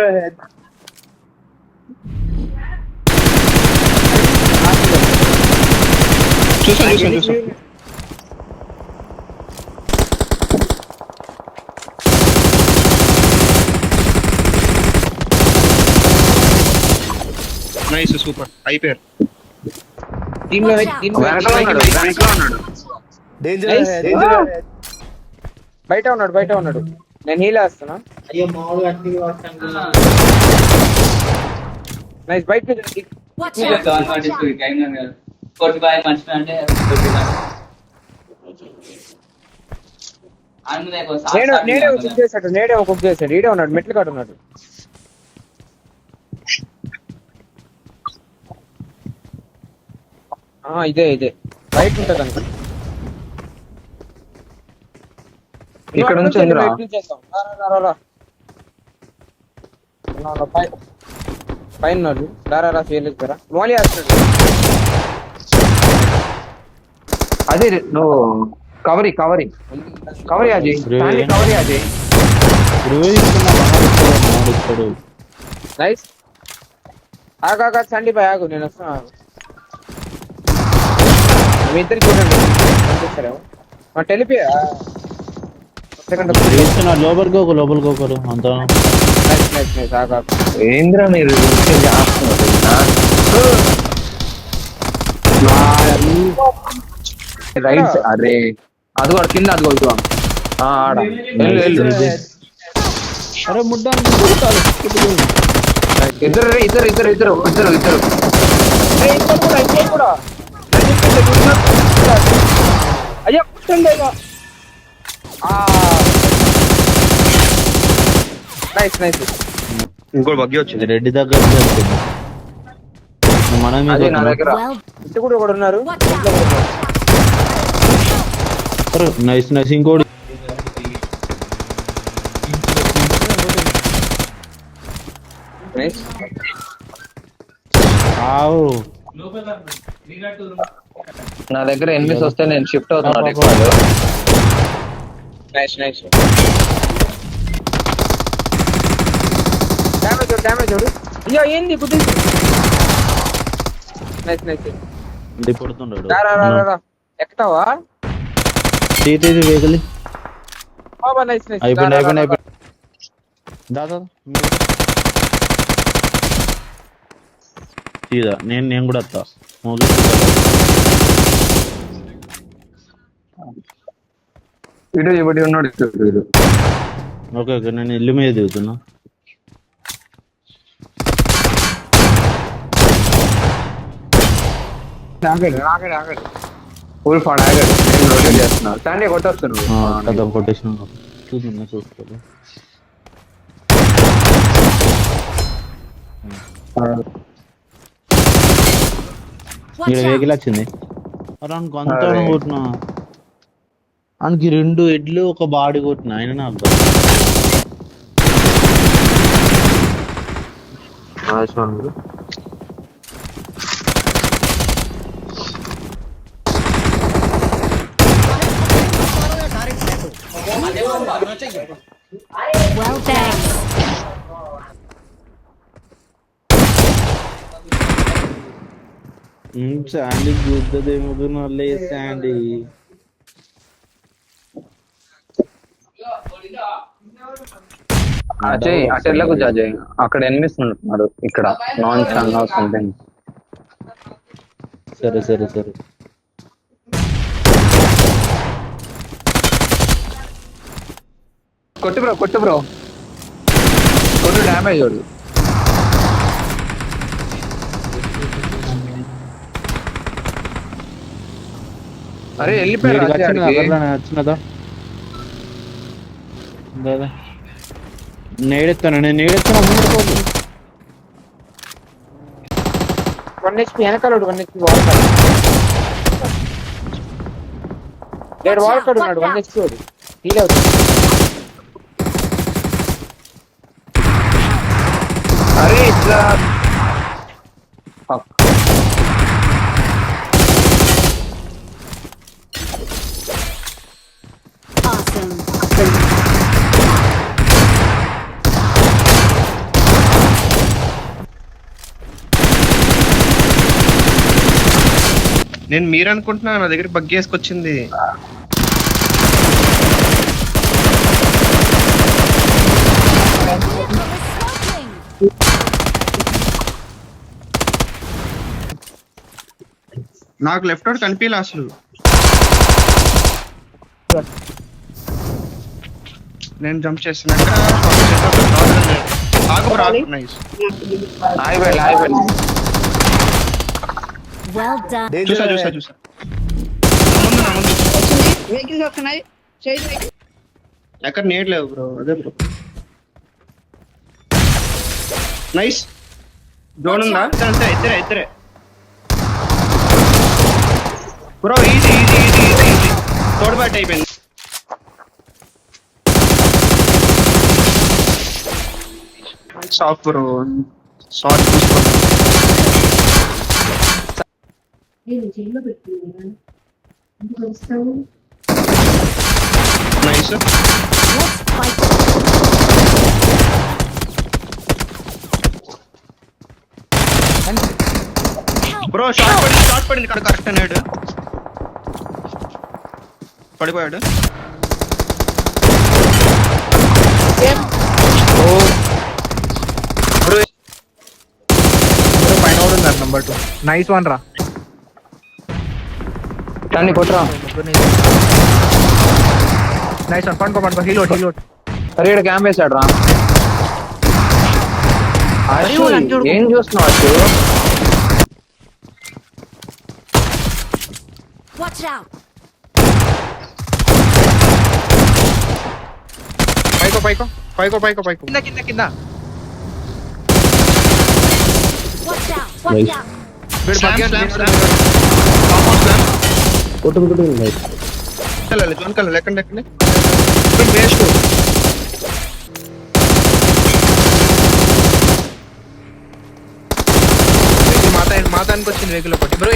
ahead. చూసాను. Nice super అయిపోయారు. Team లో వెనకలో ఉన్నాడు. Danger ahead. బయట ఉన్నాడు. నేను హీల్ వేస్తున్నా. అయ్యో మామూలు అట్టి వస్తాను. నైస్ బయట నుంచి కొట్టుబాయ్ మనిషి అంటే నేడే కుక్ చేశాడు. ఈడే ఉన్నాడు, మెట్లు కాడు ఉన్నాడు. ఇదే బయట ఉంటుంది అనుకో. ఇక్కడ నుంచి పైన దారా చేయలేదురా మోలీ వేస్తాడు. అదే నువ్వు కవరీ అజయ్ కవరీ అజయ్. నైస్ ఆగా సండి బాయ్ ఆగు, నేను వస్తున్నా. మీ ఇద్దరు చూడండి టెలిపి లోపలికి ఒకరు అంతా ఏంద్రా మీరు రైట్. అరే అది కూడా కింద అది కొడుకు ఆడ అరే ముడ్డ ఇద్దరు అయ్యా నైస్ ఇంకోటి బగ్గి వచ్చింది. రెడ్డి దగ్గర మనం నా దగ్గర ఇంటి కూడా ఉన్నారు. నైస్ ఇంకోటి నా దగ్గర ఎనిమిది వస్తే నేను షిఫ్ట్ అవుతున్నాను. నైస్ డ్యామేజ్ అయ్యో ఏంది బుద్ధి. నైస్ పడుతున్నాడు. ఎక్కుతావా వేగలి నైస్ అయిపోయింది. దాదా తీదా నేను కూడా వస్తా. ఇటు ఉన్నాడు. ఓకే నేను ఇల్లు మీద దిగుతున్నా. ఫుల్ ఫండ్ ఆగాడు. నేను రొటేట్ చేస్తున్నా. సండే కొట్టొస్తున్నావు కొట్టేసిన చూసుకోవాలి. ఇక్కడ వెహికల్ వచ్చింది. అంత కొట్టినా ఆయనకి 2 ఎడ్లు ఒక బాడీ కొట్టిన ఆయన నాకు శాండీ గుద్దదేమో శాండీ. అజయ్ అటెళ్ళకు అజయ్, అక్కడ ఎనిమిస్తున్నారు. ఇక్కడ నాన్ ఛానల్ సంథింగ్. సరే కొట్టు బ్రో డ్యామేజ్ వాడు. అరే వెళ్ళిపోయారు. వచ్చినదా నేడెత్తాను వెనకాల 1 HP వాడతాడు ఉన్నాడు. 1 HP వాడు హీల్ అవుతుంది. అరే ఇట్లా నేను మీరు అనుకుంటున్నా, నా దగ్గర బగ్ వేసుకొచ్చింది. నాకు లెఫ్ట్ అవుట్ కనిపించలే అసలు. నేను జంప్ చేస్తున్నాక నైస్. Well done. Danger చూసా ahead. చూసా ముందు నా ముందు వెహికల్స్ వస్తున్నాయి. చేయి ఎక్కడ నేడలేవు బ్రో. అదే బ్రో నైస్. జోన్ ఉందా? అంతే ఇద్దరే బ్రో. ఈజీ తోడుబాటు అయిపోయింది. Soft bro. Sorry nice. Let's fight. Bro short పడింది ఇక్కడ. కరెక్ట్ అన్నాడు. పడిపోయాడు. పైన కూడా ఉన్నారు నంబర్ 2. నైస్ వన్ రా. కానీ కొట్టరా. Nice one. పండుకో హీలోట్. సరే ఇక్కడ క్యాంప్ వేసాడు రా. అశు, ఏం చూస్తున్నావు అశు? Watch out. పైకో కింద. Watch out. Watch out. Zone కల ఎక్కడ వేస్ట్. మాతానికి వచ్చింది వెహికల్ ఒకటి బ్రో.